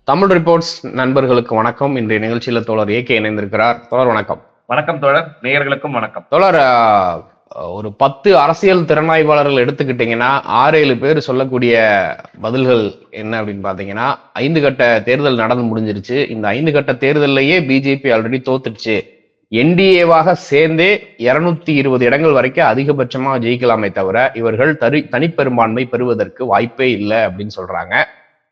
Tamil reports நண்பர்களுக்கு வணக்கம். இன்றைய நிகழ்ச்சியில தோழர் ஏகே இணைந்திருக்கிறார். தோழர் வணக்கம். வணக்கம் தோழர், நேயர்களுக்கும் வணக்கம். தோழர், ஒரு 10 அரசியல் திறனாய்வாளர்கள் எடுத்துக்கிட்டீங்கன்னா 6-7 பேர் சொல்லக்கூடிய பதில்கள் என்ன அப்படின்னு பாத்தீங்கன்னா, 5 கட்ட தேர்தல் நடந்து முடிஞ்சிருச்சு. இந்த 5 கட்ட தேர்தலையே பிஜேபி ஆல்ரெடி தோத்துடுச்சு. என்டிஏவாக சேர்ந்தே 220 இடங்கள் வரைக்கும் அதிகபட்சமா ஜெயிக்கலாமே தவிர இவர்கள் தனிப்பெரும்பான்மை பெறுவதற்கு வாய்ப்பே இல்லை அப்படின்னு சொல்றாங்க.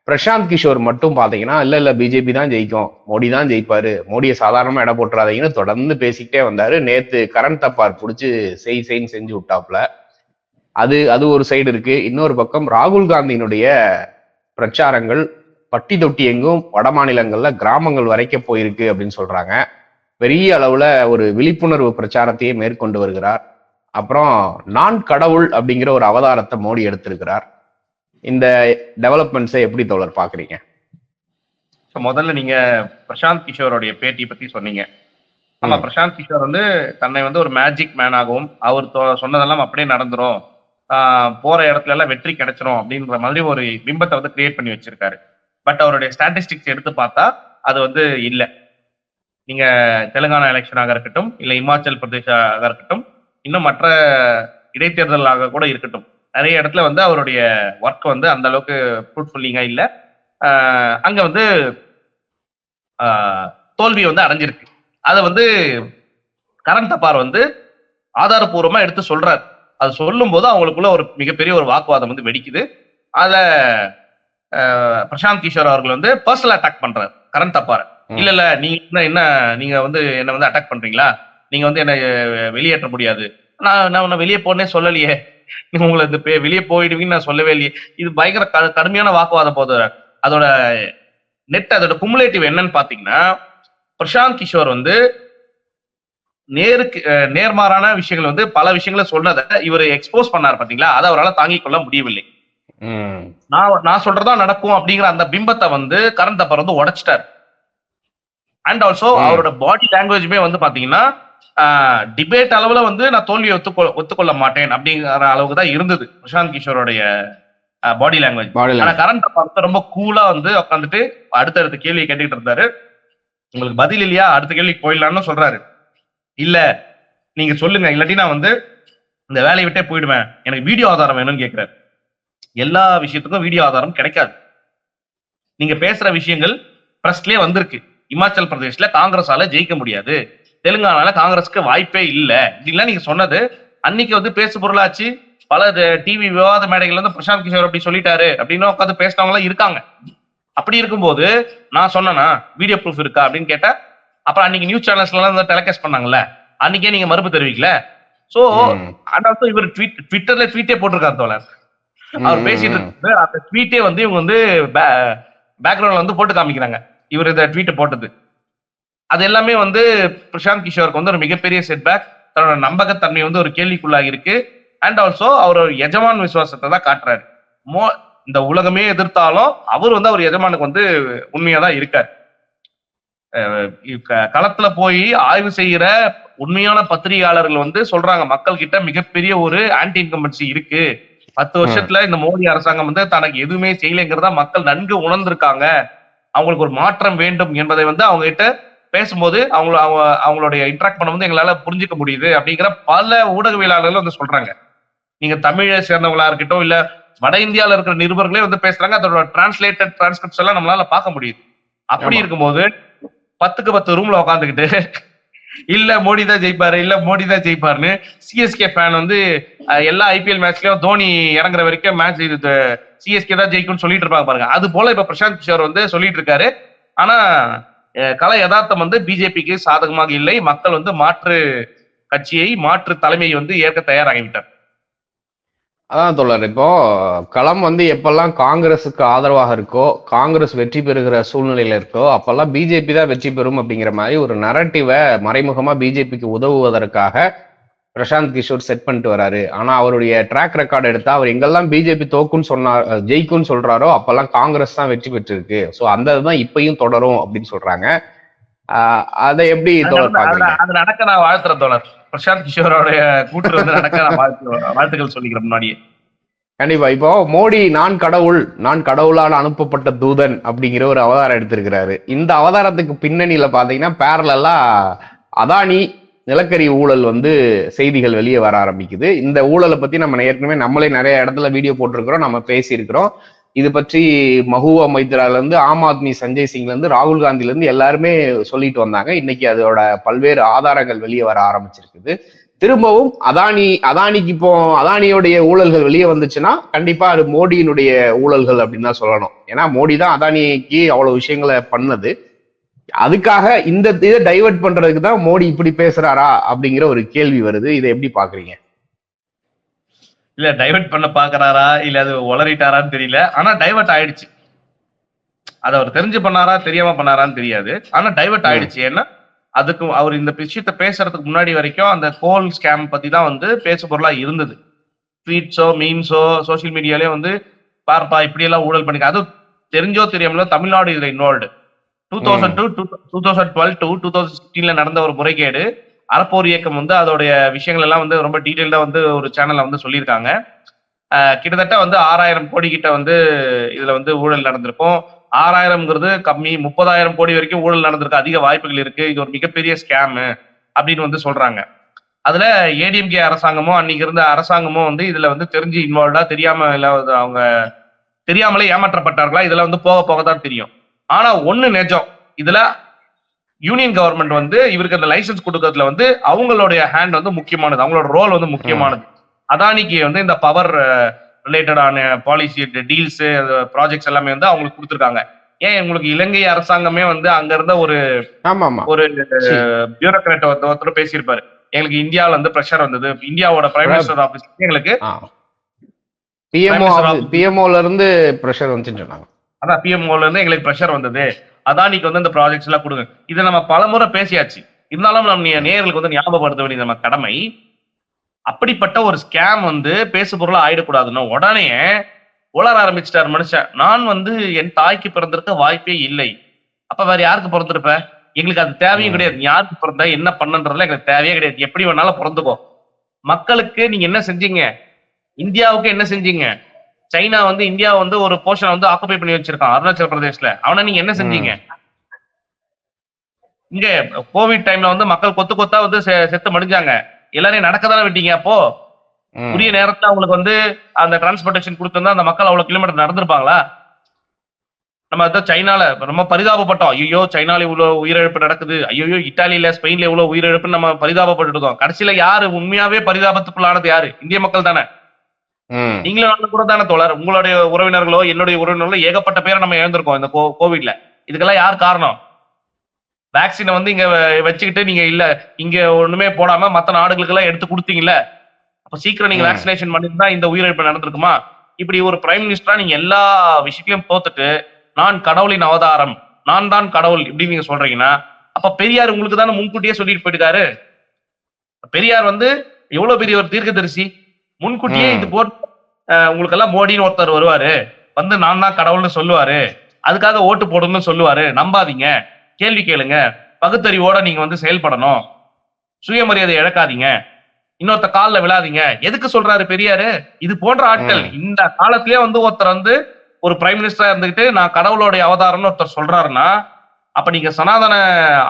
பிரசாந்த் கிஷோர் மட்டும் பாத்தீங்கன்னா இல்ல பிஜேபி தான் ஜெயிக்கும், மோடி தான் ஜெயிப்பாரு, மோடியை சாதாரணமா இடம் போட்டுறாதீங்கன்னு தொடர்ந்து பேசிக்கிட்டே வந்தாரு. நேத்து கரண் தப்பார் புடிச்சு செய்ன்னு செஞ்சு விட்டாப்ல. அது ஒரு சைடு இருக்கு. இன்னொரு பக்கம் ராகுல் காந்தியினுடைய பிரச்சாரங்கள் பட்டி தொட்டி எங்கும் வட மாநிலங்கள்ல கிராமங்கள் வரைக்கும் போயிருக்கு அப்படின்னு சொல்றாங்க. பெரிய அளவுல ஒரு விழிப்புணர்வு பிரச்சாரத்தையே மேற்கொண்டு வருகிறார். அப்புறம் நான் கடவுள் அப்படிங்கிற ஒரு அவதாரத்தை மோடி எடுத்திருக்கிறார். இந்த டெவலப்மெண்ட்ஸை எப்படி தோழர் பாக்குறீங்க? முதல்ல நீங்க பிரசாந்த் கிஷோருடைய பேட்டி பத்தி சொன்னீங்க. ஆமா, பிரசாந்த் கிஷோர் தன்னை ஒரு மேஜிக் மேனாகவும் அவர் சொன்னதெல்லாம் அப்படியே நடந்துரும், போற இடத்துல எல்லாம் வெற்றி கிடைச்சிரும் அப்படின்ற மாதிரி ஒரு பிம்பத்தை கிரியேட் பண்ணி வச்சிருக்காரு. பட் அவருடைய ஸ்டாட்டிஸ்டிக்ஸ் எடுத்து பார்த்தா அது இல்லை. நீங்க தெலுங்கானா எலெக்ஷனாக இருக்கட்டும், இல்லை இமாச்சல் பிரதேசாக இருக்கட்டும், இன்னும் மற்ற இடைத்தேர்தலாக கூட இருக்கட்டும், நிறைய இடத்துல அவருடைய ஒர்க் அந்த அளவுக்கு ஃப்ரூட்ஃபுல்லிங்கா இல்லை. அங்க தோல்வி அடைஞ்சிருக்கு. அதை கரண் தப்பார் ஆதாரபூர்வமா எடுத்து சொல்றாரு. அது சொல்லும் போது அவங்களுக்குள்ள ஒரு மிகப்பெரிய ஒரு வாக்குவாதம் வெடிக்குது. அத பிரசாந்த் கிஷோர் அவர்கள் பர்சனல் அட்டாக் பண்றாரு கரண் தப்பார். இல்ல நீங்க என்ன நீங்க என்ன அட்டாக் பண்றீங்களா, நீங்க என்ன வெளியேற்ற முடியாது, நான் வெளியே போனே சொல்லலையே, நீங்க உங்களை வெளியே போயிடுவீங்கன்னு நான் சொல்லவே இல்லையே. இது பயங்கர கடுமையான வாக்குவாதம் போது. அதோட அதோட குமுலேட்டிவ் என்னன்னு பாத்தீங்கன்னா, பிரசாந்த் கிஷோர் நேர்மாறான விஷயங்கள் பல விஷயங்களை சொன்னதை இவர் எக்ஸ்போஸ் பண்ணார் பாத்தீங்களா, அதை அவரால் தாங்கிக் கொள்ள முடியவில்லை. நான் சொல்றதா நடக்கும் அப்படிங்கிற அந்த பிம்பத்தை கரண் தப்பார் உடைச்சிட்டார். அண்ட் ஆல்சோ அவரோட பாடி லாங்குவேஜுமே பாத்தீங்கன்னா டிபேட் அளவுல நான் தோல்வியை ஒத்துக்கொள்ள மாட்டேன் அப்படிங்கிற அளவுக்கு தான் இருந்தது பிரசாந்த் கிஷோருடைய பாடி லாங்குவேஜ். ஆனா கரண் தப்பார் ரொம்ப கூலா உட்காந்துட்டு அடுத்தடுத்த கேள்வியை கேட்டுக்கிட்டு இருந்தாரு. உங்களுக்கு பதில் இல்லையா, அடுத்த கேள்விக்கு போயிடலாம்னு சொல்றாரு. இல்ல நீங்க சொல்லுங்க, இல்லாட்டி நான் இந்த வேலையை விட்டே போயிடுவேன், எனக்கு வீடியோ ஆதாரம் வேணும்னு கேட்கிறாரு. எல்லா விஷயத்துக்கும் வீடியோ ஆதாரம் கிடைக்காது. நீங்க பேசுற விஷயங்கள் பிரஸ்லயே வந்திருக்கு. இமாச்சல் பிரதேஷ்ல காங்கிரஸால ஜெயிக்க முடியாது, தெலுங்கானால காங்கிரஸுக்கு வாய்ப்பே இல்லை அப்படின்லாம் நீங்க சொன்னது அன்னைக்கு பேசு பொருளாச்சு. பல டிவி விவாத மேடைகள் பிரசாந்த் கிஷோர் அப்படி சொல்லிட்டாரு அப்படின்னு உட்காந்து பேசினவங்க எல்லாம் இருக்காங்க. அப்படி இருக்கும்போது நான் சொன்னா வீடியோ ப்ரூஃப் இருக்கா அப்படின்னு கேட்டா, அப்புறம் அன்னைக்கு நியூஸ் சேனல்ஸ்ல எல்லாம் டெலிகாஸ்ட் பண்ணாங்கல்ல, அன்னைக்கே நீங்க மறுப்பு தெரிவிக்கல. சோ அதனால இவர் ட்விட்டர்ல ட்வீட்டே போட்டிருக்காரு தோழர். அவர் பேசிட்டு இருக்கு அந்த ட்வீட்டே இவங்க பேக்ரவுண்ட்ல போட்டு காமிக்கிறாங்க இவர் இந்த ட்வீட்டை போட்டது. அது எல்லாமே பிரசாந்த் கிஷோருக்கு ஒரு மிகப்பெரிய செட்பேக். தன்னோட நம்பகத்தன்மை ஒரு கேள்விக்குள்ளாகி இருக்கு. அண்ட் ஆல்சோ அவர் ஒரு எஜமான் விசுவாசத்தை தான் காட்டுறாரு. இந்த உலகமே எதிர்த்தாலும் அவர் அவர் எஜமானுக்கு உண்மையா தான் இருக்காரு. களத்துல போய் ஆய்வு செய்யற உண்மையான பத்திரிகையாளர்கள் சொல்றாங்க, மக்கள் கிட்ட மிகப்பெரிய ஒரு ஆன்டி இன்கம்பன்சி இருக்கு. 10 வருஷத்துல இந்த மோடி அரசாங்கம் தனக்கு எதுவுமே செய்யலைங்கிறதா மக்கள் நன்கு உணர்ந்திருக்காங்க. அவங்களுக்கு ஒரு மாற்றம் வேண்டும் என்பதை அவங்க கிட்ட பேசும்போது அவங்களுடைய இன்டராக்ட் பண்ண எங்களால புரிஞ்சுக்க முடியுது அப்படிங்கிற பல ஊடகவியலாளர்கள் சொல்றாங்க. நீங்க தமிழை சேர்ந்தவங்களா இருக்கட்டும், இல்ல வட இந்தியாவில இருக்கிற நிருபர்களே பேசுறாங்க. அதோட டிரான்ஸ்லேட்டட் டிரான்ஸ்கிரிப்ட்ஸ் எல்லாம் நம்மளால பார்க்க முடியுது. அப்படி இருக்கும்போது 10க்கு 10 ரூம்ல உட்காந்துக்கிட்டு இல்ல மோடி தான் ஜெயிப்பாரு, இல்ல மோடி தான் ஜெயிப்பாருன்னு சிஎஸ்கே ஃபேன் எல்லா ஐபிஎல் மேட்ச்லயும் தோனி இறங்குற வரைக்கும் மேட்ச் இது சிஎஸ்கே தான் ஜெயிக்கும்னு சொல்லிட்டு இருப்பாங்க பாருங்க. அது போல இப்ப பிரசாந்த் கிஷோர் சொல்லிட்டு இருக்காரு. ஆனா கலை யதார்த்தம் பிஜேபிக்கு சாதகமாக இல்லை. மக்கள் மாற்று கட்சியை, மாற்று தலைமையை ஏற்க தயாராகிவிட்டார். அதான் தோழர், இப்போ களம் எப்பெல்லாம் காங்கிரஸுக்கு ஆதரவாக இருக்கோ, காங்கிரஸ் வெற்றி பெறுகிற சூழ்நிலையில இருக்கோ, அப்பெல்லாம் பிஜேபி தான் வெற்றி பெறும் அப்படிங்கிற மாதிரி ஒரு நரேட்டிவை மறைமுகமா பிஜேபிக்கு உதவுவதற்காக பிரசாந்த் கிஷோர் செட் பண்ணிட்டு வராரு. ஆனா அவருடைய ட்ராக் ரெக்கார்டு எடுத்தா அவர் எங்கெல்லாம் பிஜேபி தோக்குன்னு சொன்னார், ஜெயிக்கும்னு சொல்றாரோ அப்பெல்லாம் காங்கிரஸ் தான் வெற்றி பெற்றிருக்கு. சோ அந்த இதுதான் இப்பயும் தொடரும் அப்படின்னு சொல்றாங்க. அதை எப்படி தோழர் பாக்குறீங்க? அது நடக்க நான் வாழ்த்துறேன் தோழர். பிரசாந்த் கிஷோரோட கூட்டு நடக்க நான் வாழ்த்துக்கள் சொல்லிக்கிறேன் முன்னாடியே. கண்டிப்பா. இப்போ மோடி நான் கடவுள், நான் கடவுளால் அனுப்பப்பட்ட தூதன் அப்படிங்கிற ஒரு அவதாரம் எடுத்திருக்கிறாரு. இந்த அவதாரத்துக்கு பின்னணியில பாத்தீங்கன்னா பேரலா அதானி நிலக்கரி ஊழல் வந்து செய்திகள் வெளியே வர ஆரம்பிக்குது. இந்த ஊழலை பத்தி நம்ம ஏற்கனவே நம்மளே நிறைய இடத்துல வீடியோ போட்டிருக்கிறோம், நம்ம பேசியிருக்கிறோம். இது பற்றி மஹூவா மைத்ரால இருந்து, ஆம் ஆத்மி சஞ்சய் சிங்ல இருந்து, ராகுல் காந்தில இருந்து எல்லாருமே சொல்லிட்டு வந்தாங்க. இன்னைக்கு அதோட பல்வேறு ஆதாரங்கள் வெளியே வர ஆரம்பிச்சிருக்குது. திரும்பவும் அதானிக்கு இப்போ அதானியோடைய ஊழல்கள் வெளியே வந்துச்சுன்னா கண்டிப்பா அது மோடியினுடைய ஊழல்கள் அப்படின்னு தான் சொல்லணும். ஏன்னா மோடி தான் அதானிக்கு அவ்வளவு விஷயங்களை பண்ணது. அதுக்காக இந்த இதை டைவர்ட் பண்றதுக்கு தான் மோடி இப்படி பேசுறாரா அப்படிங்கிற ஒரு கேள்வி வருது. இதை எப்படி பாக்குறீங்க? இல்ல டைவர்ட் பண்ண பாக்குறாரா இல்ல அது உளறிட்டாரான்னு தெரியல. ஆனா டைவர்ட் ஆயிடுச்சு. அதை அவர் தெரிஞ்சு பண்ணாரா தெரியாம பண்ணாரான்னு தெரியாது. ஆனா டைவர்ட் ஆயிடுச்சு. ஏன்னா அதுக்கு அவர் இந்த விஷயத்த பேசுறதுக்கு முன்னாடி வரைக்கும் அந்த கோல் ஸ்கேம் பத்தி தான் வந்து பேசு பொருளா இருந்தது. ட்வீட்ஸோ மீம்ஸோ சோசியல் மீடியாலே வந்து பார்ப்பா இப்படி எல்லாம் ஊழல் பண்ணிக்க, அது தெரிஞ்சோ தெரியாமலோ தமிழ்நாடு இதுல இன்வால்வ்டு. 2012 to 2016 நடந்த ஒரு முறைகேடு அறப்போர் இயக்கம் வந்து அதோடைய விஷயங்கள் எல்லாம் வந்து ரொம்ப டீடைல்டா வந்து ஒரு சேனல்ல வந்து சொல்லியிருக்காங்க. கிட்டத்தட்ட வந்து 6000 கோடி கிட்ட வந்து இதுல வந்து ஊழல் நடந்திருக்கும். 6000ங்கிறது கம்மி, 30,000 கோடி வரைக்கும் ஊழல் நடந்திருக்கு, அதிக வாய்ப்புகள் இருக்கு, இது ஒரு மிகப்பெரிய ஸ்கேம் அப்படின்னு வந்து சொல்றாங்க. அதுல ஏடிஎம்கே அரசாங்கமும் அன்னைக்கு இருந்த அரசாங்கமும் வந்து இதுல வந்து தெரிஞ்சு இன்வால்வ்டா தெரியாம அவங்க தெரியாமலே ஏமாற்றப்பட்டார்களா, இதெல்லாம் வந்து போக போக தான் தெரியும். ஆனா ஒண்ணு நிஜம், இதுல யூனியன் கவர்மெண்ட் வந்து இவருக்கு அந்த லைசன்ஸ் கொடுக்கறதுல வந்து அவங்களுடைய ஹேண்ட் வந்து முக்கியமானது, அவங்களோட ரோல் வந்து முக்கியமானது. அதானிக்கு வந்து இந்த பவர் ரிலேட்டடான பாலிசி டீல்ஸ் ப்ராஜெக்ட்ஸ் எல்லாமே வந்து அவங்களுக்கு கொடுத்துருக்காங்க. ஏன் உங்களுக்கு இலங்கை அரசாங்கமே வந்து அங்க இருந்த ஒரு பியூரோக்ராட் ஒருத்தர் பேசியிருப்பாரு, எங்களுக்கு இந்தியாவில வந்து பிரஷர் வந்தது, இந்தியாவோட பிரைம் மினிஸ்டர் ஆபீஸ் எங்களுக்கு பிஎம்ஓல இருந்து பிரஷர் வந்துச்சு சொன்னாங்க. அதான் பிஎம்ஓல இருந்து எங்களுக்கு பிரஷர் வந்தது, அதானிக்கு வந்து இந்த ப்ராஜெக்ட்ஸ் எல்லாம் கொடுங்க. இதை நம்ம பலமுறை பேசியாச்சு. இருந்தாலும் நம்ம நேயர்களுக்கு வந்து ஞாபகப்படுத்த வேண்டியது நம்ம கடமை. அப்படிப்பட்ட ஒரு ஸ்கேம் வந்து பேசு பொருளா ஆயிடக்கூடாதுன்னு உடனே உளர ஆரம்பிச்சிட்டார் மனுஷன். நான் வந்து என் தாய்க்கு பிறந்திருக்க வாய்ப்பே இல்லை, அப்ப வேற யாருக்கு பிறந்திருப்ப, எங்களுக்கு அது தேவையும் கிடையாது, நீ யாருக்கு பிறந்த என்ன பண்ணன்றதுல எங்களுக்கு தேவையே கிடையாது, எப்படி வேணாலும் பிறந்துக்கோ. மக்களுக்கு நீங்க என்ன செஞ்சீங்க, இந்தியாவுக்கு என்ன செஞ்சீங்க? சைனா வந்து இந்தியா வந்து ஒரு போர்ஷனை வந்து ஆக்குபை பண்ணி வச்சிருக்கான் அருணாச்சல பிரதேஷ்ல, அவனை நீங்க என்ன செஞ்சீங்க? இங்க கோவிட் டைம்ல வந்து மக்கள் கொத்து கொத்தா வந்து செத்து மடிஞ்சாங்க, எல்லாரையும் நடக்கதானே விட்டீங்க. அப்போ உரிய நேரத்துல அவங்களுக்கு வந்து அந்த டிரான்ஸ்போர்டேஷன் கொடுத்திருந்தா அந்த மக்கள் அவ்வளவு கிலோமீட்டர் நடந்திருப்பாங்களா? நம்ம அதான் சைனால ரொம்ப பரிதாபப்பட்டோம், ஐயோ சைனால இவ்வளவு உயிரிழப்பு நடக்குது, ஐயோ இத்தாலியில ஸ்பெயின்ல இவ்வளவு உயிரிழப்புன்னு நம்ம பரிதாபப்பட்டு இருக்கோம். கடைசியில யாரு உண்மையாவே பரிதாபத்துக்குள்ளானது யாரு? இந்திய மக்கள் தானே. நீங்களும் கூட தானே தோழர், உங்களுடைய உறவினர்களோ என்னுடைய உறவினர்களோ ஏகப்பட்ட பேரை நம்ம இழந்திருக்கோம் இந்த கோவிட்ல. இதுக்கெல்லாம் யார் காரணம்? வேக்சினை வந்து இங்க வச்சுக்கிட்டு நீங்க இல்ல இங்க ஒண்ணுமே போடாம மத்த நாடுகளுக்கு எல்லாம் எடுத்து கொடுத்தீங்கல்ல, அப்ப சீக்கிரம் நீங்க வேக்சினேஷன் பண்ணிருந்தா இந்த உயிரிழப்பு நடந்திருக்குமா? இப்படி ஒரு பிரைம் மினிஸ்டரா நீங்க எல்லா விஷயத்தையும் தோத்துட்டு நான் கடவுளின் அவதாரம், நான் தான் கடவுள் இப்படின்னு நீங்க சொல்றீங்கன்னா, அப்ப பெரியார் உங்களுக்கு தானே முன்கூட்டியே சொல்லிட்டு போயிட்டாரு. பெரியார் வந்து எவ்வளவு பெரிய ஒரு தீர்க்கதரிசி, முன்கூட்டியே இது போட்டு உங்களுக்கு எல்லாம் மோடின்னு ஒருத்தர் வருவாரு, வந்து நான் தான் கடவுள்னு சொல்லுவாரு, அதுக்காக ஓட்டு போடணும்னு சொல்லுவாரு, நம்பாதீங்க, கேள்வி கேளுங்க, பகுத்தறிவோட நீங்க வந்து செயல்படணும், சுயமரியாதை இழக்காதீங்க, இன்னொருத்த காலில் விழாதீங்க. எதுக்கு சொல்றாரு பெரியாரு? இது போன்ற ஆட்கள் இந்த காலத்திலேயே வந்து ஒருத்தர் வந்து ஒரு பிரைம் மினிஸ்டரா இருந்துகிட்டு நான் கடவுளுடைய அவதாரம்னு ஒருத்தர் சொல்றாருன்னா, அப்ப நீங்க சனாதன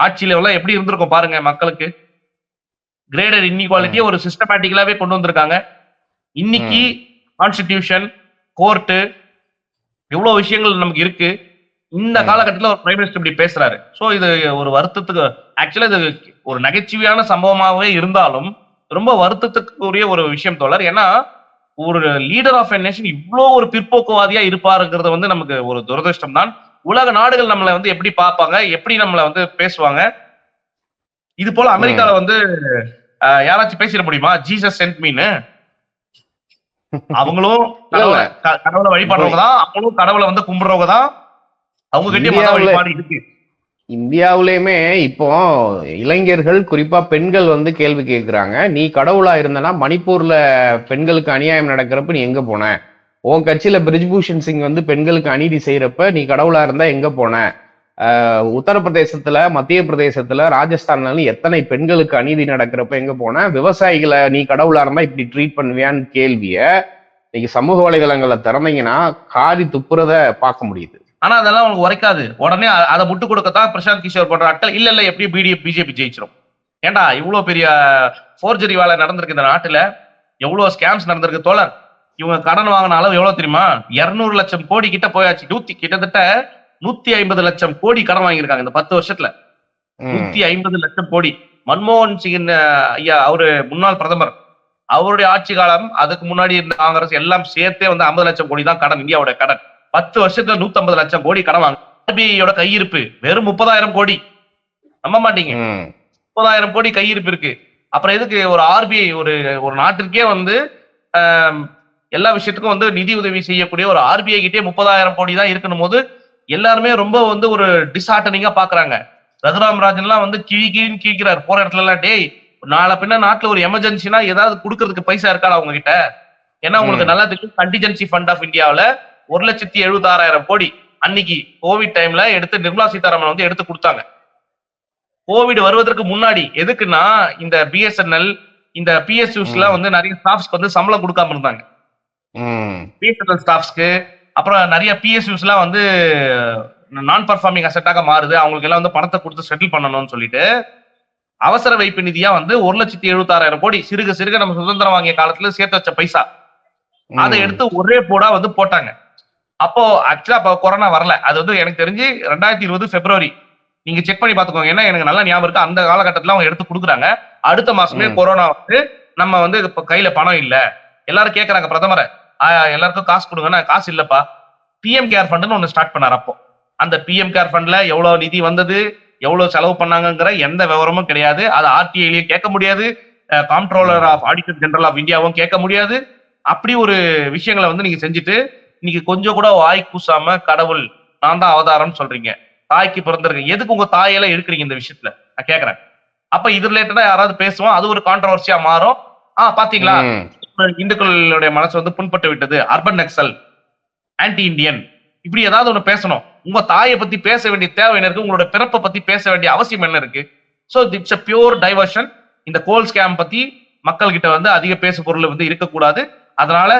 ஆட்சியில எல்லாம் எப்படி இருந்திருக்கும் பாருங்க. மக்களுக்கு கிரேடர் இன்இக்வாலிட்டியை ஒரு சிஸ்டமேட்டிக்கலாவே கொண்டு வந்திருக்காங்க. இன்னைக்கு கான்ஸ்டிடியூஷன், கோர்ட்டு, எவ்வளவு விஷயங்கள் நமக்கு இருக்கு. இந்த காலகட்டத்தில் ஒரு பிரைம் மினிஸ்டர் இப்படி பேசுறாரு. சோ இது ஒரு வருத்தத்துக்கு, ஆக்சுவலா இது ஒரு நகைச்சுவையான சம்பவமாகவே இருந்தாலும் ரொம்ப வருத்தத்துக்குரிய ஒரு விஷயம் தோழர். ஏன்னா ஒரு லீடர் ஆஃப் எ நேஷன் இவ்வளோ ஒரு பிற்போக்குவாதியா இருப்பாருங்கிறது வந்து நமக்கு ஒரு துரதிருஷ்டம் தான். உலக நாடுகள் நம்மளை வந்து எப்படி பார்ப்பாங்க, எப்படி நம்மளை வந்து பேசுவாங்க. இது போல அமெரிக்கால வந்து யாராச்சும் பேசிட முடியுமா ஜீசஸ் சென்ட் மீன்னு? அவங்களும் கடவுளை வழிபடுறவங்க தான், அவங்களும் கடவுளை வந்து கும்பிடுறவங்க தான், அவங்க கிட்டே மத வழிபாடு இருக்கு. இந்தியாவிலேயுமே இப்போ இளைஞர்கள் குறிப்பா பெண்கள் வந்து கேள்வி கேட்கிறாங்க, நீ கடவுளா இருந்தனா மணிப்பூர்ல பெண்களுக்கு அநியாயம் நடக்கிறப்ப நீ எங்க போன? உன் கட்சியில பிரிஜ்பூஷன் சிங் வந்து பெண்களுக்கு அநீதி செய்யறப்ப நீ கடவுளா இருந்தா எங்க போன? உத்தரப்பிரதேசத்துல, மத்திய பிரதேசத்துல, ராஜஸ்தான்ல எத்தனை பெண்களுக்கு அநீதி நடக்கிறப்ப எங்க போன? விவசாயிகளை நீ கடவுளா இருந்தா இப்படி ட்ரீட் பண்ணுவியான்னு கேள்விய இன்னைக்கு சமூக வலைதளங்களை திறந்தீங்கன்னா காரி துப்புறத பார்க்க முடியுது. ஆனா அதெல்லாம் உங்களுக்கு உரைக்காது. உடனே அதை முட்டு கொடுக்கத்தான் பிரசாந்த் கிஷோர் போன்ற ஆட்கள் இல்ல எப்படியும் பிஜேபி ஜெயிச்சிடும். ஏண்டா இவ்வளவு பெரிய போர்ஜரி வேலை நடந்திருக்கு இந்த நாட்டுல, எவ்வளவு ஸ்கேம்ஸ் நடந்திருக்கு தோழர். இவங்க கடன் வாங்கின அளவு எவ்வளவு தெரியுமா? 200 லட்சம் கோடி கிட்ட போயாச்சு. கிட்டத்தட்ட 150 லட்சம் கோடி கடன் வாங்கியிருக்காங்க இந்த 10 வருஷத்துல. 150 லட்சம் கோடி. மன்மோகன் சிங் ஐயா, அவரு முன்னாள் பிரதமர், அவருடைய ஆட்சி காலம், அதுக்கு முன்னாடி இருந்த காங்கிரஸ் எல்லாம் சேர்த்தே வந்து 50 லட்சம் கோடி தான் கடன், இந்தியாவோட கடன். 10 வருஷத்துல 150 லட்சம் கோடி கடன் வாங்க. ஆர்பிஐயோட கையிருப்பு வெறும் 30,000 கோடி. நம்ப மாட்டீங்க, 30,000 கோடி கையிருப்பு இருக்கு. அப்புறம் எதுக்கு ஒரு ஆர்பிஐ? ஒரு நாட்டிற்கே வந்து எல்லா விஷயத்துக்கும் வந்து நிதி உதவி செய்யக்கூடிய ஒரு ஆர்பிஐ கிட்டே 30,000 கோடி தான் இருக்கணும் போது எல்லாருமே ரொம்ப வந்து ஒரு டிஸ்ஹார்டனிங்கா பாக்குறாங்க. ரகுராம் ராஜன் எல்லாம் வந்து கிழின்னு கிழிக்கிறார் போற இடத்துல எல்லாம். டேய், நாளை பின்ன நாட்டுல ஒரு எமர்ஜென்சினா ஏதாவது கொடுக்கறதுக்கு பைசா இருக்கா அவங்க கிட்ட? ஏன்னா உங்களுக்கு நல்லா தெரியும், கண்டிஜென்சி ஃபண்ட் ஆஃப் இந்தியாவில 1,76,000 கோடி அன்னைக்கு கோவிட் டைம்ல எடுத்து நிர்மலா சீதாராமன் வந்து எடுத்து கொடுத்தாங்க. கோவிட் வருவதற்கு முன்னாடி. எதுக்குன்னா இந்த பிஎஸ்என்எல், இந்த பிஎஸ்யூஸ் எல்லாம் வந்து நிறைய ஸ்டாஃப்ஸ்க்கு வந்து சம்பளம் கொடுக்காம இருந்தாங்க. பிஎஸ்என்எல் ஸ்டாஃப்ஸ்க்கு, அப்புறம் நிறைய பிஎஸ்யூஸ் எல்லாம் வந்து நான் பர்ஃபார்மிங் அசெட்டாக மாறுது, அவங்களுக்கு எல்லாம் வந்து பணத்தை கொடுத்து செட்டில் பண்ணணும்னு சொல்லிட்டு அவசர வைப்பு நிதியா வந்து 1,76,000 கோடி சிறுக சிறுக நம்ம சுதந்திரம் வாங்கிய காலத்துல சேர்த்து வச்ச பைசா, அதை எடுத்து ஒரே போடா வந்து போட்டாங்க. அப்போ ஆக்சுவலா அப்ப கொரோனா வரல. அது வந்து எனக்கு தெரிஞ்சு 2020 பிப்ரவரி. நீங்க செக் பண்ணி பாத்துக்கோங்க. ஏன்னா எனக்கு நல்லா ஞாபகம் இருக்கு, அந்த காலகட்டத்துல அவங்க எடுத்து கொடுக்குறாங்க. அடுத்த மாசமே கொரோனா வந்து நம்ம வந்து இப்ப கையில பணம் இல்ல, எல்லாரும் கேட்கறாங்க பிரதமரை, எல்லாருக்கும் காசு கொடுங்கன்னா காசு இல்லப்பா. பிஎம் கேர் ஃபண்ட்னு ஒண்ணு ஸ்டார்ட் பண்ணார். அப்போ அந்த பிஎம் கேர் ஃபண்ட்ல எவ்வளவு நிதி வந்தது, எவ்வளவு செலவு பண்ணாங்கிற எந்த விவரமும் கிடையாது. அது ஆர்டிஐலயும் கேட்க முடியாது, காம்ப்ட்ரோலர் ஆஃப் ஆடிட்டர் ஜெனரல் ஆஃப் இந்தியாவும் கேட்க முடியாது. அப்படி ஒரு விஷயங்களை வந்து நீங்க செஞ்சுட்டு இன்னைக்கு கொஞ்சம் கூட வாய் கூசாம கடவுள் நான் தான் அவதாரம் சொல்றீங்க. தாய்க்கு பிறந்திருக்கீங்க, எதுக்கு உங்க தாயெல்லாம் இருக்கிறீங்க இந்த விஷயத்துல நான் கேட்கறேன். அப்ப இது ரிலேட்டடா யாராவது பேசுவோம், அது ஒரு கான்ட்ரவர்சியா மாறும். பாத்தீங்களா, இந்துக்களுடைய மனசு வந்து புண்பட்டு விட்டது, அர்பன் நக்சல், ஆன்டி இண்டியன், இப்படி ஏதாவது ஒண்ணு பேசணும். உங்க தாயை பத்தி பேச வேண்டிய தேவை என்ன இருக்கு? உங்களோட பிறப்பை பத்தி பேச வேண்டிய அவசியம் என்ன இருக்கு? So it's a pure diversion. இந்த கோல் ஸ்கேம் பத்தி மக்கள் கிட்ட வந்து அதிக பேசு பொருள் வந்து இருக்கக்கூடாது. அதனால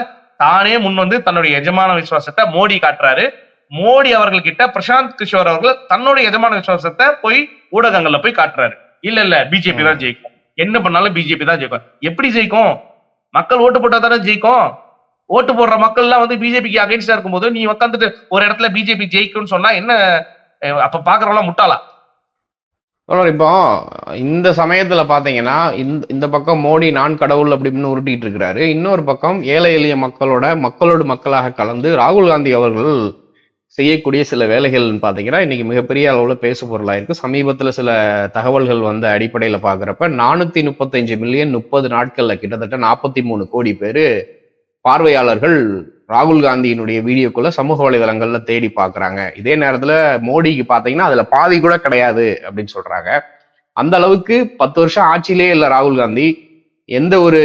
தானே முன் வந்து தன்னுடைய எஜமான விசுவாசத்தை மோடி காட்டுறாரு. மோடி அவர்கள் கிட்ட பிரசாந்த் கிஷோர் அவர்கள் தன்னுடைய எஜமான விசுவாசத்தை போய் ஊடகங்கள்ல போய் காட்டுறாரு. இல்ல பிஜேபி தான் ஜெயிக்கும், என்ன பண்ணாலும் பிஜேபி தான் ஜெயிக்கும். எப்படி ஜெயிக்கும்? மக்கள் ஓட்டு போட்டா தானே ஜெயிக்கும். ஓட்டு போடுற மக்கள் எல்லாம் வந்து பிஜேபிக்கு அகைன்ஸ்டா இருக்கும்போது நீ உட்காந்துட்டு ஒரு இடத்துல பிஜேபி ஜெயிக்கும்னு சொன்னா என்ன? அப்ப பாக்குறவங்க முட்டாளா? இப்போ இந்த சமயத்துல பாத்தீங்கன்னா இந்த பக்கம் மோடி நான் கடவுள் அப்படின்னு உருட்டிட்டு இருக்கிறாரு. இன்னொரு பக்கம் ஏழை எளிய மக்களோடு மக்களாக கலந்து ராகுல் காந்தி அவர்கள் செய்யக்கூடிய சில வேலைகள் பாத்தீங்கன்னா இன்னைக்கு மிகப்பெரிய அளவுல பேசு பொருளாயிருக்கு. சமீபத்துல சில தகவல்கள் வந்த அடிப்படையில பாக்குறப்ப 435 மில்லியன் 30 நாட்கள்ல கிட்டத்தட்ட 43 கோடி பேரு பார்வையாளர்கள் ராகுல் காந்தியினுடைய வீடியோக்குள்ள சமூக வலைதளங்கள்ல தேடி பாக்குறாங்க. இதே நேரத்துல மோடிக்கு பாத்தீங்கன்னா அதுல பாதி கூட கிடையாது அப்படின்னு சொல்றாங்க. அந்த அளவுக்கு 10 வருஷம் ஆட்சியிலே இல்ல ராகுல் காந்தி. எந்த ஒரு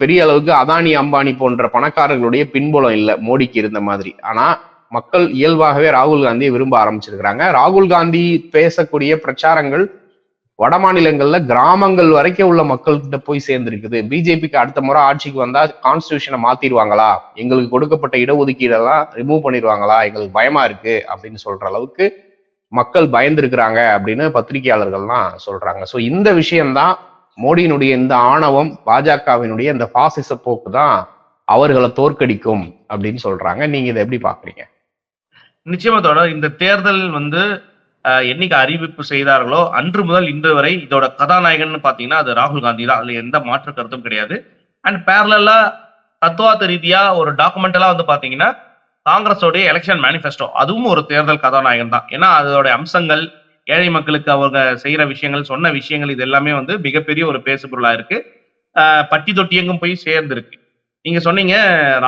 பெரிய அளவுக்கு அதானி அம்பானி போன்ற பணக்காரர்களுடைய பின்புலம் இல்லை மோடிக்கு இருந்த மாதிரி. ஆனா மக்கள் இயல்பாகவே ராகுல் காந்தியை விரும்ப ஆரம்பிச்சிருக்கிறாங்க. ராகுல் காந்தி பேசக்கூடிய பிரச்சாரங்கள் வட மாநிலங்கள்ல கிராமங்கள் வரைக்கும் உள்ள மக்கள்கிட்ட போய் சேர்ந்திருக்குது. பிஜேபிக்கு அடுத்த முறை ஆட்சிக்கு வந்தா கான்ஸ்டிடியூஷனை மாத்திடுவாங்களா, எங்களுக்கு கொடுக்கப்பட்ட இடஒதுக்கீடெல்லாம் ரிமூவ் பண்ணிடுவாங்களா, எங்களுக்கு பயமா இருக்கு அப்படின்னு சொல்ற அளவுக்கு மக்கள் பயந்துருக்கிறாங்க அப்படின்னு பத்திரிகையாளர்கள்லாம் சொல்றாங்க. ஸோ இந்த விஷயம்தான் மோடியினுடைய இந்த ஆணவம், பாஜகவினுடைய இந்த பாசிச போக்கு தான் அவர்களை தோற்கடிக்கும் அப்படின்னு சொல்றாங்க. நீங்க இதை எப்படி பாக்குறீங்க? நிச்சயமா இந்த தேர்தல் வந்து என்னைக்கு அறிவிப்பு செய்தார்களோ அன்று முதல் இன்று வரை இதோட கதாநாயகன் பாத்தீங்கன்னா அது ராகுல் காந்தி தான். அதுல எந்த மாற்று கருத்தும் கிடையாது. அண்ட் பேரலா தத்துவார்த்த ரீதியா ஒரு டாக்குமெண்டலா வந்து பாத்தீங்கன்னா காங்கிரஸோடைய எலெக்ஷன் மேனிஃபெஸ்டோ அதுவும் ஒரு தேர்தல் கதாநாயகன் தான். ஏன்னா அதோட அம்சங்கள், ஏழை மக்களுக்கு அவங்க செய்யற விஷயங்கள், சொன்ன விஷயங்கள், இது எல்லாமே வந்து மிகப்பெரிய ஒரு பேசு பொருளா இருக்கு. பட்டி தொட்டி எங்கும் போய் சேர்ந்திருக்கு. நீங்க சொன்னீங்க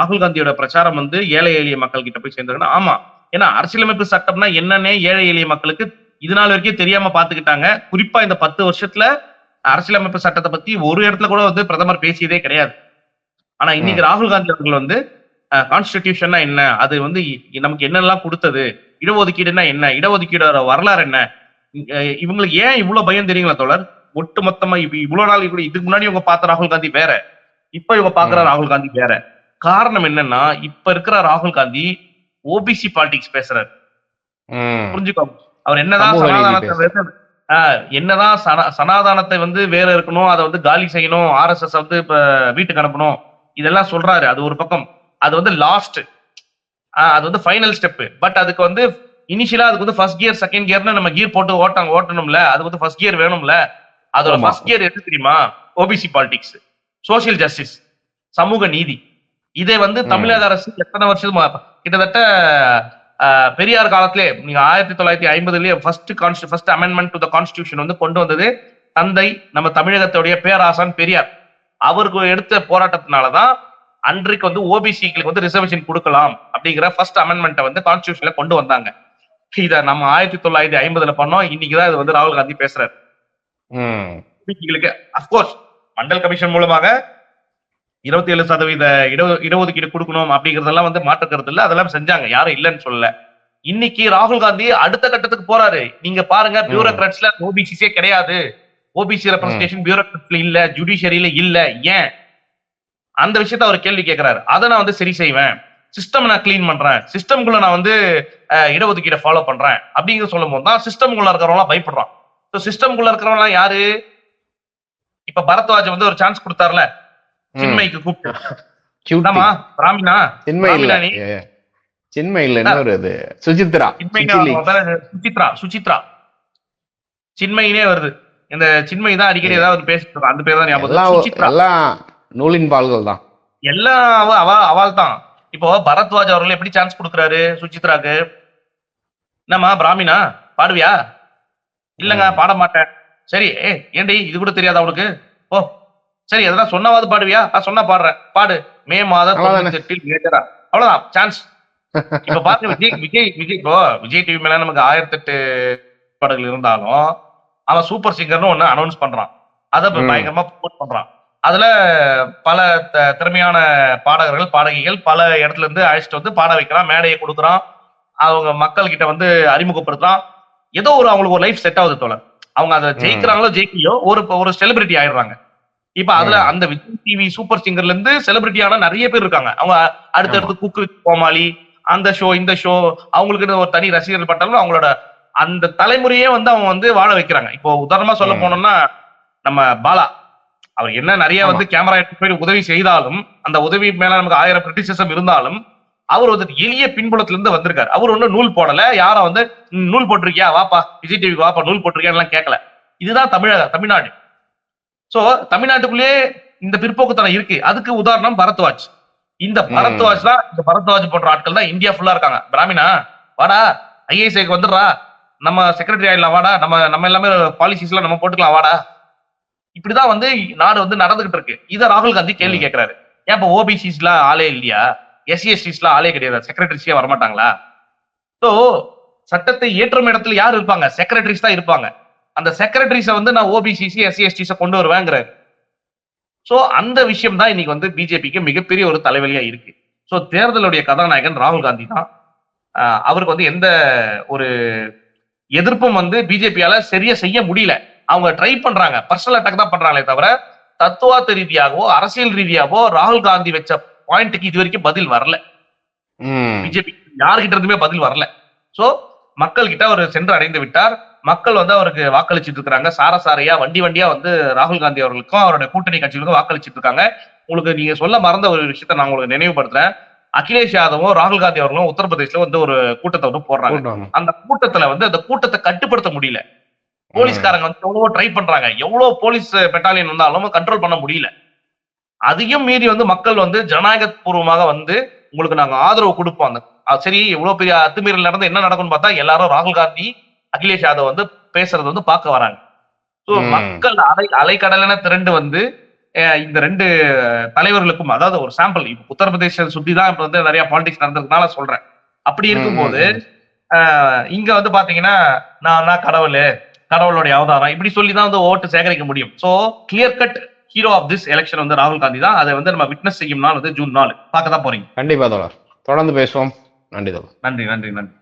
ராகுல் காந்தியோட பிரச்சாரம் வந்து ஏழை எளிய மக்கள் கிட்ட போய் சேர்ந்திருக்குன்னா, ஆமா. ஏன்னா அரசியலமைப்பு சட்டம்னா என்னன்னே ஏழை எளிய மக்களுக்கு இது நாள் வரைக்கும் தெரியாம பாத்துக்கிட்டாங்க. குறிப்பா இந்த 10 வருஷத்துல அரசியலமைப்பு சட்டத்தை பத்தி ஒரு இடத்துல கூட வந்து பிரதமர் பேசியதே கிடையாது. ஆனா இன்னைக்கு ராகுல் காந்தி அவர்கள் வந்து கான்ஸ்டிடியூஷன்னா என்ன, அது வந்து நமக்கு என்னெல்லாம் கொடுத்தது, இடஒதுக்கீடுனா என்ன, இடஒதுக்கீடோட வரலாறு என்ன, இவங்களுக்கு ஏன் இவ்வளவு பயம் தெரியுங்களா தோழர்? ஒட்டு மொத்தமா இவ்வளவு நாள் இதுக்கு முன்னாடி இவங்க பார்த்த ராகுல் காந்தி வேற, இப்ப இவங்க பாக்குற ராகுல் காந்தி வேற. காரணம் என்னன்னா, இப்ப இருக்கிற ராகுல் காந்தி ஓபிசி பாலிடிக்ஸ் பேசுறாரு. புரிஞ்சுக்கோங்க. அவர் என்னதான் சமூக நீதி சனாதனத்தை என்னதான் சனாதானத்தை வந்து வேற இருக்கணும், அதை வந்து காலி செய்யணும், ஆர்எஸ்எஸ் வந்து இப்ப வீட்டுக்கு அனுப்பணும், இதெல்லாம் சொல்றாரு. அது ஒரு பக்கம். அது வந்து லாஸ்ட், அது வந்து ஃபைனல் ஸ்டெப். பட் அதுக்கு வந்து இனிஷியலா அதுக்கு வந்து ஃபர்ஸ்ட் கியர் செகண்ட் கியர்னு நம்ம கியர் போட்டு ஓட்டணும்ல, அது வந்து ஃபர்ஸ்ட் கியர் வேணும்ல. அதோட ஃபர்ஸ்ட் கியர் எது தெரியுமா? ஓபிசி பாலிடிக்ஸ், சோசியல் ஜஸ்டிஸ், சமூக நீதி. இதை வந்து தமிழக அரசு எத்தனை வருஷம், கிட்டத்தட்ட பெரியார் காலத்திலே நீங்க 1950லயே first amendment to the constitution வந்து கொண்டு வந்தது தந்தை நம்ம தமிழகத்துடைய பேராசான் பெரியார். அவருக்கு எடுத்த போராட்டத்தினாலதான் அன்றைக்கு வந்து ஓபிசிகளுக்கு வந்து ரிசர்வேஷன் கொடுக்கலாம் அப்படிங்கிற ஃபர்ஸ்ட் அமெண்ட்மெண்ட்டை வந்து கான்ஸ்டிடியூஷன்ல கொண்டு வந்தாங்க. இத நம்ம 1950ல பண்ணோம். இன்னைக்குதான் இது வந்து ராகுல் காந்தி பேசுறாரு. ஓபிசிகளுக்கு அப்கோர்ஸ் மண்டல் கமிஷன் மூலமாக 27% இடஒதுக்கீடு கொடுக்கணும் அப்படிங்கறதெல்லாம் வந்து மாற்று கருத்து இல்ல, அதெல்லாம் செஞ்சாங்க, யாரும் இல்லைன்னு சொல்லல. இன்னைக்கு ராகுல் காந்தி அடுத்த கட்டத்துக்கு போறாரு. நீங்க பாருங்க, பியூரோகிராட்ஸ்ல ஓபிசிஸே கிடையாது, ஓபிசி ரெப்ரசன்டேஷன் பியூரோகிராட்ஸ்ல இல்ல, ஜுடிஷியரியில இல்ல. ஏன்? அந்த விஷயத்த அவர் கேள்வி கேட்கிறாரு. அதை நான் வந்து சரி செய்வேன், சிஸ்டம் நான் கிளீன் பண்றேன், சிஸ்டம்குள்ள நான் வந்து இடஒதுக்கீடை ஃபாலோ பண்றேன் அப்படிங்கிற சொல்லும் போது தான் சிஸ்டம்குள்ள இருக்கிறவங்க பயப்படுறான். சிஸ்டம்குள்ள இருக்கிறவங்க யாரு? இப்ப பரத்வாஜ் வந்து ஒரு சான்ஸ் கொடுத்தாருல சின்மைக்கு கூப்பிட்டு, பிராமினா சுசித்ரா சின்மையினே வருது. இந்த சின்மை தான் அடிக்கடி ஏதாவது பேசிட்டு இருக்கோம், அந்த பேர் தான் ஞாபகம். நூலின் பால்கள் தான் எல்லாம் அவள் தான். இப்போ பரத்வாஜ் அவர்கள் எப்படி சான்ஸ் கொடுக்குறாரு சுசித்ராக்கு? என்னம்மா பிராமினா பாடுவியா? இல்லங்க பாட மாட்டேன். சரி, ஏண்டி இது கூட தெரியாதா அவனுக்கு? ஓ சரி, எதனா சொன்னாவது பாடுவியா? சொன்னா பாடுறேன், பாடு. மே மாதம் 98 மேஜரா, அவ்வளவுதான் சான்ஸ். இப்ப பாருங்க, விஜய் இப்போ விஜய் டிவி மேல நமக்கு 1008 பாடல்கள் இருந்தாலும் அவன் சூப்பர் சிங்கர்னு ஒண்ணு அனௌன்ஸ் பண்றான், அதை பயங்கரமா ப்ரோமோட் பண்றான். அதுல பல திறமையான பாடகர்கள் பாடகிகள் பல இடத்துல இருந்து அழைச்சிட்டு வந்து பாட வைக்கிறான், மேடையை கொடுக்குறான், அவங்க மக்கள் கிட்ட வந்து அறிமுகப்படுத்துறான். ஏதோ ஒரு அவங்களுக்கு ஒரு லைஃப் செட் ஆகுது தோழர். அவங்க அதை ஜெயிக்கிறாங்களோ ஜெயிக்கலையோ ஒரு செலிபிரிட்டி ஆயிடுறாங்க. இப்ப அதுல அந்த விஜய் டிவி சூப்பர் சிங்கர்ல இருந்து செலிபிரிட்டியான நிறைய பேர் இருக்காங்க. அவங்க அடுத்தடுத்து குக்கு கோமாளி, அந்த ஷோ இந்த ஷோ, அவங்களுக்கு ஒரு தனி ரசிகர்கள் பட்டாலும் அவங்களோட அந்த தலைமுறையே வந்து அவங்க வந்து வாழ வைக்கிறாங்க. இப்போ உதாரணமா சொல்ல போனோம்னா நம்ம பாலா, அவர் என்ன நிறைய வந்து கேமரா எடுத்து உதவி செய்தாலும் அந்த உதவி மேல நமக்கு 1000 கிரிட்டிசிசம் இருந்தாலும் அவர் வந்து எளிய பின்புலத்துல இருந்து வந்திருக்காரு. அவர் ஒன்னும் நூல் போடல, யாரும் வந்து நூல் போட்டிருக்கியா வாப்பா விஜய் டிவிக்கு வாப்பா நூல் போட்டிருக்கியா கேட்கல. இதுதான் தமிழ்நாடு. சோ தமிழ்நாட்டுக்குள்ளேயே இந்த பிற்போக்குத்தனம் இருக்கு. அதுக்கு உதாரணம் பரத்வாஜ். இந்த பரத்வாஜ் போன்ற ஆட்கள் தான் இந்தியா ஃபுல்லா இருக்காங்க. பிராமினா வாடா, ஐஏஎஸ்க்கு வந்துடுறா, நம்ம செக்ரட்டரி ஆயிடலாம், வாடா, நம்ம எல்லாமே பாலிசிஸ் எல்லாம் நம்ம போட்டுக்கலாம், வாடா. இப்படிதான் வந்து நாடு வந்து நடந்துகிட்டு இருக்கு. இதை ராகுல் காந்தி கேள்வி கேட்கிறாரு. ஏன் இப்ப ஓபிசிஸ்ல ஆளே இல்லையா? எஸ்சிஎஸ்டிஸ்ல ஆளே கிடையாது, செக்ரட்டரிஸே வரமாட்டாங்களா? சோ சட்டத்தை ஏற்றும் இடத்துல யார் இருப்பாங்க? செக்ரட்டரிஸ் தான் இருப்பாங்க. அந்த செக்ரட்டரிஸ வந்து நான் ஓபிசிசி எஸ்சிஎஸ்டிஸ கொண்டு வருவேங்கிறாரு. சோ அந்த விஷயம் தான் இன்னைக்கு வந்து பிஜேபிக்கு மிகப்பெரிய ஒரு தலைவலியா இருக்கு. சோ தேர்தலுடைய கதாநாயகன் ராகுல் காந்தி தான். அவருக்கு வந்து எந்த ஒரு எதிர்ப்பும் வந்து பிஜேபியால சரியா செய்ய முடியல. அவங்க ட்ரை பண்றாங்க, பர்சனல் அட்டாக் தான் பண்றாங்களே தவிர தத்துவார்த்த ரீதியாகவோ அரசியல் ரீதியாவோ ராகுல் காந்தி வச்ச பாயிண்ட்டுக்கு இது வரைக்கும் பதில் வரல. பிஜேபி யாருகிட்ட இருந்துமே பதில் வரல. சோ மக்கள் கிட்ட அவர் சென்று அடைந்து விட்டார். மக்கள் வந்து அவருக்கு வாக்களிச்சுட்டு இருக்காங்க. சாரசாரையா வண்டியா வந்து ராகுல் காந்தி அவர்களுக்கும் அவருடைய கூட்டணி கட்சிகளுக்கும் வாக்களிச்சுட்டு இருக்காங்க. உங்களுக்கு நீங்க சொல்ல மறந்த ஒரு விஷயத்த நான் உங்களுக்கு நினைவுபடுத்துறேன். அகிலேஷ் யாதவும் ராகுல் காந்தி அவர்களும் உத்தரப்பிரதேசல வந்து ஒரு கூட்டத்தை வந்து போடுறாங்க. அந்த கூட்டத்துல வந்து அந்த கூட்டத்தை கட்டுப்படுத்த முடியல. போலீஸ்காரங்க வந்து எவ்வளவோ ட்ரை பண்றாங்க, எவ்வளவு போலீஸ் பெட்டாலியன் வந்தாலும் கண்ட்ரோல் பண்ண முடியல. அதையும் மீறி வந்து மக்கள் வந்து ஜனநாயக பூர்வமாக வந்து உங்களுக்கு நாங்க ஆதரவு கொடுப்போம். சரி, இவ்வளவு பெரிய அத்துமீறல் நடந்து என்ன நடக்கும்னு பார்த்தா எல்லாரும் ராகுல் காந்தி அகிலேஷ் யாதவ் வந்து பேசுறது வந்து பார்க்க வராங்க. சோ மக்கள் அலைக்கடலென திரண்டு வந்து இந்த ரெண்டு தலைவர்களுக்கும், அதாவது ஒரு சாம்பிள், இப்ப உத்தரப்பிரதேச சுத்தி தான் இப்ப வந்து நிறைய பாலிடிக்ஸ் நடந்ததுனால சொல்றேன். அப்படி இருக்கும்போது இங்க வந்து பாத்தீங்கன்னா நான் கடவுளுடைய அவதாரம் இப்படி சொல்லிதான் வந்து ஓட்டு சேகரிக்க முடியும். So clear cut hero of this election வந்து ராகுல் காந்தி தான். அதை வந்து நம்ம விட்னஸ் செய்யும் நாள் வந்து ஜூன் 4 பார்க்க தான் போறீங்க. கண்டிப்பா தோழர், தொடர்ந்து பேசுவோம். நன்றி தோழர். நன்றி.